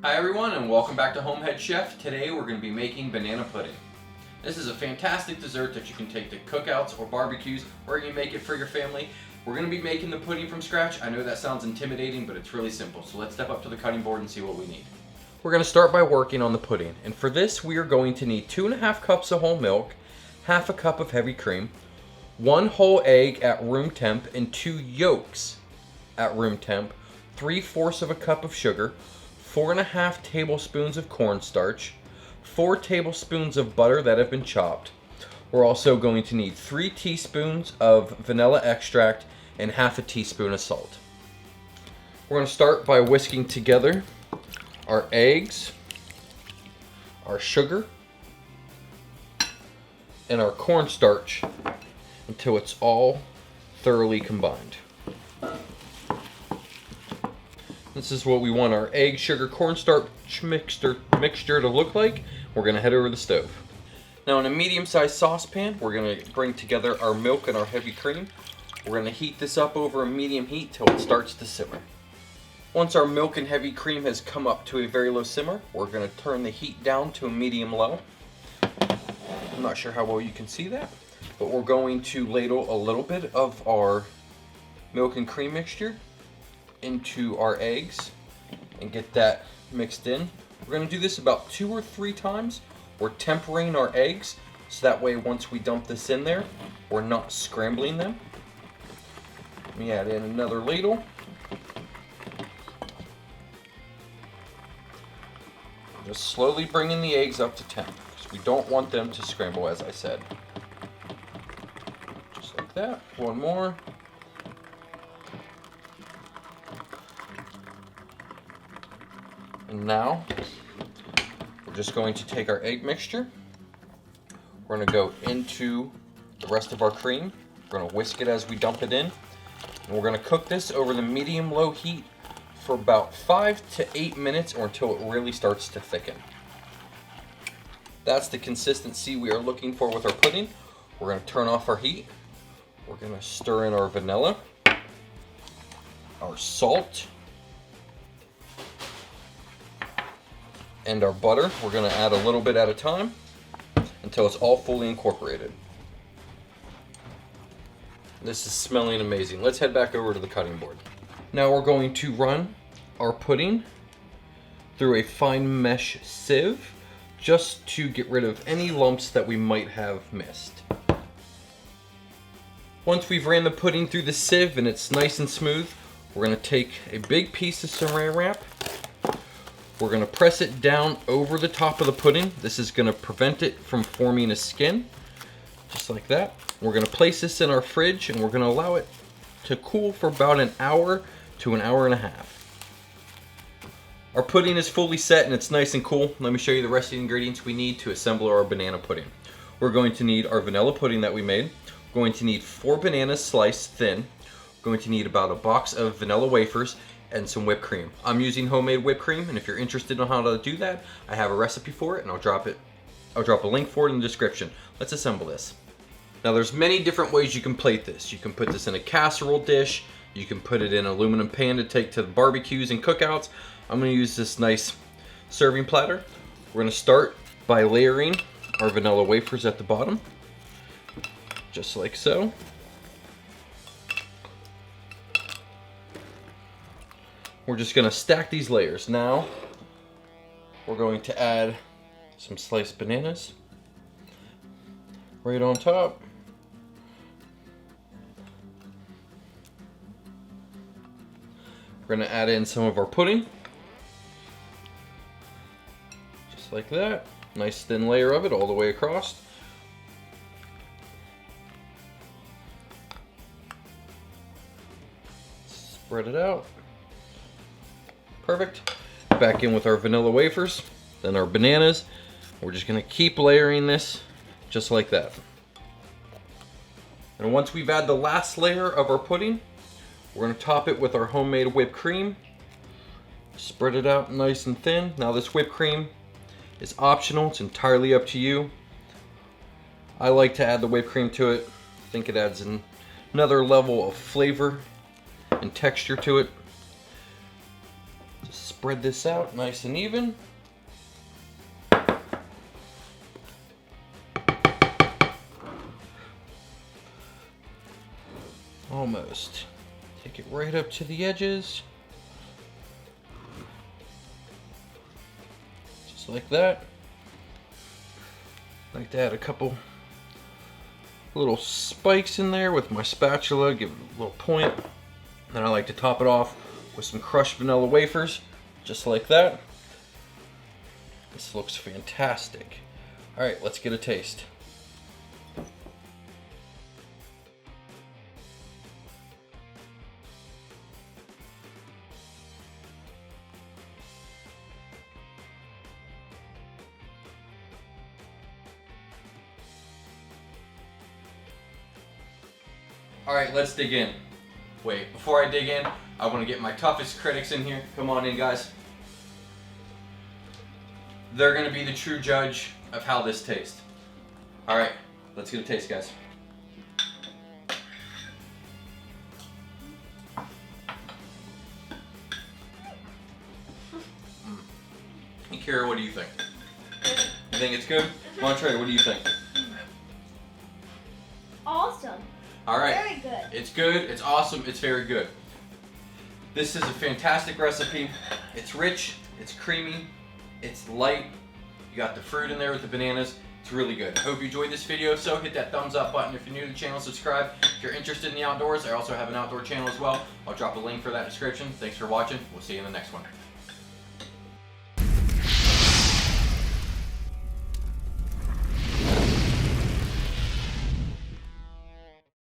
Hi everyone and welcome back to HomeHeadChef. Today we're going to be making banana pudding. This is a fantastic dessert that you can take to cookouts or barbecues, or you can make it for your family. We're going to be making the pudding from scratch. I know that sounds intimidating, but it's really simple. So let's step up to the cutting board and see what we need. We're going to start by working on the pudding, and for this we are going to need 2.5 cups of whole milk, half a cup of heavy cream, 1 whole egg at room temp and 2 yolks at room temp, 3/4 of a cup of sugar, 4.5 tablespoons of cornstarch, 4 tablespoons of butter that have been chopped. We're also going to need 3 teaspoons of vanilla extract and half a teaspoon of salt. We're going to start by whisking together our eggs, our sugar, and our cornstarch until it's all thoroughly combined. This is what we want our egg, sugar, cornstarch mixture to look like. We're going to head over to the stove. Now in a medium-sized saucepan, we're going to bring together our milk and our heavy cream. We're going to heat this up over a medium heat till it starts to simmer. Once our milk and heavy cream has come up to a very low simmer, we're going to turn the heat down to a medium-low. I'm not sure how well you can see that, but we're going to ladle a little bit of our milk and cream mixture into our eggs and get that mixed in. We're going to do this about 2 or 3 times. We're tempering our eggs so that way once we dump this in there, we're not scrambling them. Let me add in another ladle. Just slowly bringing the eggs up to temp because we don't want them to scramble, as I said. Just like that. One more. And now we're just going to take our egg mixture. We're going to go into the rest of our cream. We're going to whisk it as we dump it in. And we're going to cook this over the medium-low heat for about 5 to 8 minutes or until it really starts to thicken. That's the consistency we are looking for with our pudding. We're going to turn off our heat. We're going to stir in our vanilla, our salt, and our butter. We're going to add a little bit at a time until it's all fully incorporated. This is smelling amazing. Let's head back over to the cutting board. Now we're going to run our pudding through a fine mesh sieve just to get rid of any lumps that we might have missed. Once we've ran the pudding through the sieve and it's nice and smooth, we're going to take a big piece of saran wrap. We're going to press it down over the top of the pudding. This is going to prevent it from forming a skin, just like that. We're going to place this in our fridge and we're going to allow it to cool for about an hour to an hour and a half. Our pudding is fully set and it's nice and cool. Let me show you the rest of the ingredients we need to assemble our banana pudding. We're going to need our vanilla pudding that we made. We're going to need 4 bananas sliced thin. We're going to need about a box of vanilla wafers and some whipped cream. I'm using homemade whipped cream, and if you're interested in how to do that, I have a recipe for it and I'll drop a link for it in the description. Let's assemble this. Now there's many different ways you can plate this. You can put this in a casserole dish, you can put it in an aluminum pan to take to the barbecues and cookouts. I'm going to use this nice serving platter. We're going to start by layering our vanilla wafers at the bottom, just like so. We're just going to stack these layers. Now we're going to add some sliced bananas right on top. We're going to add in some of our pudding, just like that. Nice thin layer of it all the way across. Spread it out. Perfect. Back in with our vanilla wafers, then our bananas. We're just going to keep layering this just like that. And once we've added the last layer of our pudding, we're going to top it with our homemade whipped cream. Spread it out nice and thin. Now this whipped cream is optional. It's entirely up to you. I like to add the whipped cream to it. I think it adds another level of flavor and texture to it. Just spread this out nice and even. Almost. Take it right up to the edges. Just like that. I like to add a couple little spikes in there with my spatula, give it a little point. Then I like to top it off with some crushed vanilla wafers, just like that. This looks fantastic. All right, let's get a taste. All right, let's dig in. Wait, before I dig in, I want to get my toughest critics in here. Come on in, guys. They're going to be the true judge of how this tastes. All right, let's get a taste, guys. And Kira, what do you think? You think it's good? Montre, what do you think? Awesome. All right. Very good. It's good, it's awesome, it's very good. This is a fantastic recipe. It's rich, it's creamy, it's light. You got the fruit in there with the bananas. It's really good. I hope you enjoyed this video. So hit that thumbs up button. If you're new to the channel, subscribe. If you're interested in the outdoors, I also have an outdoor channel as well. I'll drop a link for that in the description. Thanks for watching. We'll see you in the next one.